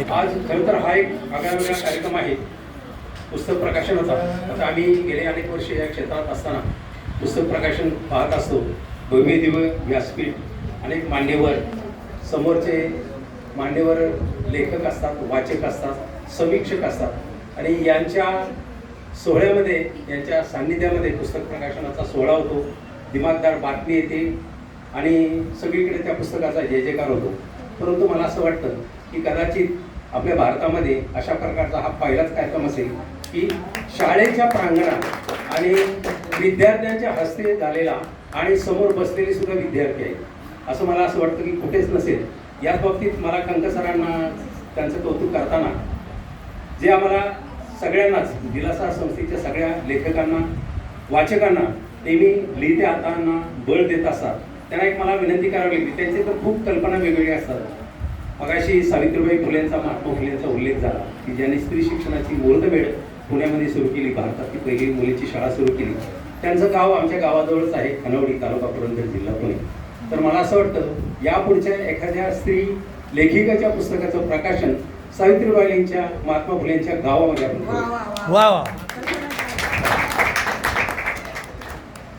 आज खरं तर हा एक आगळावेगळा कार्यक्रम आहे पुस्तक प्रकाशनाचा. आता आम्ही गेले अनेक वर्षे या क्षेत्रात असताना पुस्तक प्रकाशन पाहत असतो. भव्य दिव्य व्यासपीठ, अनेक मान्यवर, समोरचे मान्यवर लेखक असतात, वाचक असतात, समीक्षक असतात आणि यांच्या सोहळ्यामध्ये, यांच्या सान्निध्यामध्ये पुस्तक प्रकाशनाचा सोहळा होतो. दिमागदार बातमी येते आणि सगळीकडे त्या पुस्तकाचा जय जयकार होतो. परंतु मला असं वाटतं की कदाचित आपल्या भारतामध्ये अशा प्रकारचा हा पहिलाच कार्यक्रम असेल की शाळेच्या प्रांगणात आणि विद्यार्थ्यांच्या हस्ते झालेला आणि समोर बसलेले सुद्धा विद्यार्थी आहेत असं मला असं वाटतं की कुठेच नसेल. याच बाबतीत मला कंक सरांना त्यांचं कौतुक करताना जे आम्हाला सगळ्यांनाच दिलासा संस्थेच्या सगळ्या लेखकांना, वाचकांना नेहमी लिहित्या हातांना बळ देत असतात, त्यांना एक मला विनंती करावी लागली. त्यांचे तर खूप कल्पना वेगवेगळ्या असतात. मगाशी सावित्रीबाई फुलेंचा, महात्मा फुलेंचा उल्लेख झाला की ज्यांनी स्त्री शिक्षणाची मुहूर्तमेढ पुण्यामध्ये सुरू केली, भारतातली पहिली मुलीची शाळा सुरू केली. त्यांचं गाव आमच्या गावाजवळच आहे, खनवडी, तालुका पुरंदर, जिल्हा पुणे. तर मला असं वाटतं यापुढच्या एखाद्या स्त्री लेखिकेच्या पुस्तकाचं प्रकाशन सावित्रीबाईंच्या, महात्मा फुलेंच्या गावामध्ये आपण करू.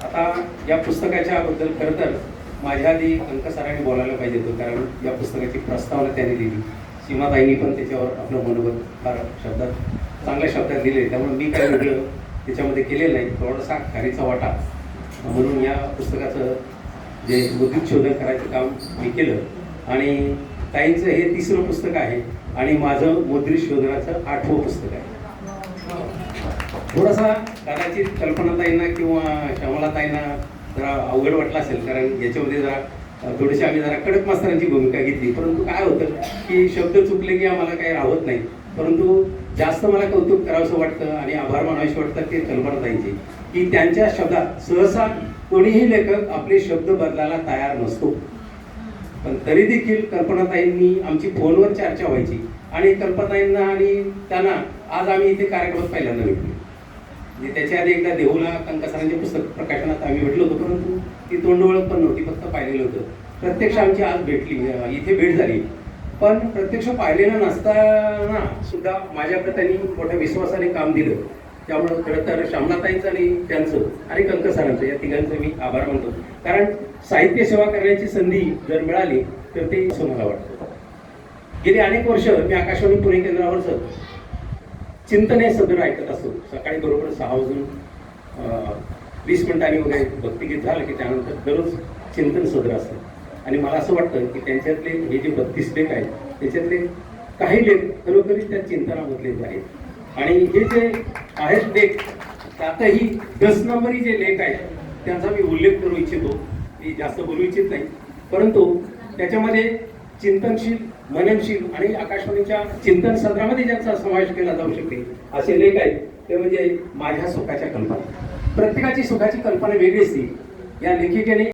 आता या पुस्तकाच्या बद्दल खरं तर माझ्या आधी अंक सरांनी बोलायला पाहिजे होतं, कारण या पुस्तकाची प्रस्तावना त्यांनी दिली. सीमाताईंनी पण त्याच्यावर आपलं मनोगत फार चांगल्या शब्दात दिले. त्यामुळे मी काही वेगळं त्याच्यामध्ये केलेलं नाही, थोडासा खारीचा वाटा म्हणून या पुस्तकाचं जे मुद्रित शोधन करायचं काम मी केलं. आणि ताईंचं हे 3रं पुस्तक आहे आणि माझं मुद्रित शोधनाचं 8वं पुस्तक आहे. थोडासा कदाचित कल्पनाताईंना किंवा श्यामलाताईंना जरा अवघड वाटलं असेल, कारण याच्यामध्ये जरा थोडीशी आम्ही जरा कडक मास्तरांची भूमिका घेतली. परंतु काय होतं की शब्द चुकले की आम्हाला काही राहत नाही. परंतु जास्त मला कौतुक करावंसं वाटतं आणि आभार मानावेसे वाटतात ते कल्पनाताईंचे, की त्यांच्या शब्दात सहसा कोणीही लेखक आपले शब्द बदलायला तयार नसतो. पण तरी देखील कल्पनाताईंनी आमची फोनवर चर्चा व्हायची आणि कल्पनाताईंना आणि त्यांना आज आम्ही इथे कार्यक्रमात पहिल्यांदा भेटलो. म्हणजे त्याच्या आधी एकदा देहूला कंकसरांच्या पुस्तक प्रकाशनात आम्ही भेटलो होतो, परंतु ती तोंड ओळख पण नव्हती, फक्त पाहिलेलं होतं. प्रत्यक्ष आमची आज इथे भेट झाली. पण प्रत्यक्ष पाहिलेलं नसताना सुद्धा माझ्याकडे त्यांनी मोठ्या विश्वासाने काम दिलं. त्यामुळं खरं तर श्यामलाताईंचं आणि त्यांचं आणि कंकसरांचं, या तिघांचं मी आभार मानतो. कारण साहित्य सेवा करण्याची संधी जर मिळाली तर ते असं मला वाटतं. गेली अनेक वर्ष मी आकाशवाणी पुणे केंद्रावरचं चिंतने सदर ऐकत असतो. सकाळी बरोबर 6 वाजून 20 मिनिटांनी वगैरे भक्तिगीत झालं की त्यानंतर दररोज चिंतन सदर असतं. आणि मला असं वाटतं की त्यांच्यातले हे जे 32 लेख आहेत त्याच्यातले काही लेख खरोखरीच त्या चिंतनामधले आहेत. आणि हे जे आहेत लेख, त्यातही 10 नंबरी जे लेख आहेत त्यांचा मी उल्लेख करू इच्छितो. मी जास्त बोलू इच्छित नाही, परंतु त्याच्यामध्ये चिंतनशील, मननशील आणि आकाशवाणीच्या चिंतन सत्रामध्ये ज्यांचा समावेश केला जाऊ शकते असे लेख आहेत. ते म्हणजे माझ्या सुखाच्या कल्पना. प्रत्येकाची सुखाची कल्पना वेगळी असते. या लेखिकेने